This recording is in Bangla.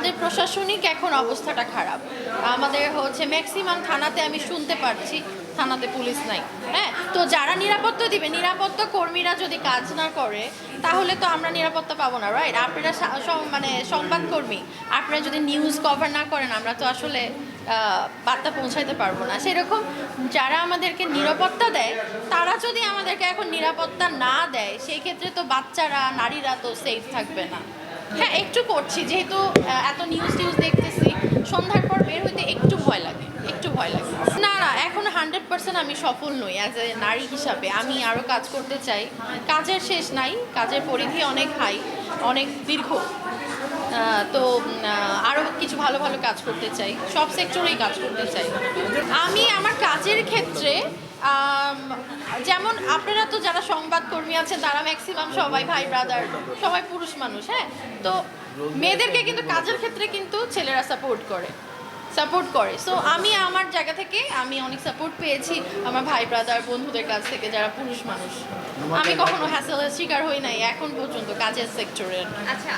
আমাদের প্রশাসনিক এখন অবস্থাটা খারাপ। আমাদের হচ্ছে ম্যাক্সিমাম থানাতে আমি শুনতে পাচ্ছি থানাতে পুলিশ নাই। হ্যাঁ, তো যারা নিরাপত্তা দিবে, নিরাপত্তা কর্মীরা যদি কাজ না করে তাহলে তো আমরা নিরাপত্তা পাবো না, রাইট? আপনারা মানে সংবাদকর্মী, আপনারা যদি নিউজ কভার না করেন আমরা তো আসলে বার্তা পৌঁছাইতে পারবো না। সেরকম যারা আমাদেরকে নিরাপত্তা দেয় তারা যদি আমাদেরকে এখন নিরাপত্তা না দেয় সেই ক্ষেত্রে তো বাচ্চারা, নারীরা তো সেফ থাকবে না। হ্যাঁ, একটু করছি, যেহেতু এত নিউজ দেখতেছি, সন্ধ্যার পর বের হইতে একটু ভয় লাগে, একটু ভয় লাগে। না না, এখন 100% আমি সফল নই অ্যাজ এ নারী হিসাবে। আমি আরও কাজ করতে চাই, কাজের শেষ নাই, কাজের পরিধি অনেক হাই, অনেক দীর্ঘ। তো আরও কিছু ভালো ভালো কাজ করতে চাই, সব সেক্টরেই কাজ করতে চাই। আমি আমার কাজের ক্ষেত্রে যেমন আপনারা তো যারা সংবাদকর্মী আছেন তারা ম্যাক্সিমাম সবাই ভাই ব্রাদার, সবাই পুরুষ মানুষ। হ্যাঁ, তো মেয়েদেরকে কিন্তু কাজের ক্ষেত্রে কিন্তু ছেলেরা সাপোর্ট করে। সো আমি আমার জায়গা থেকে আমি অনেক সাপোর্ট পেয়েছি আমার ভাই ব্রাদার, বন্ধুদের কাছ থেকে যারা পুরুষ মানুষ। আমি কখনো হ্যাসেলের শিকার হই নাই এখন পর্যন্ত কাজের সেক্টরে। আচ্ছা,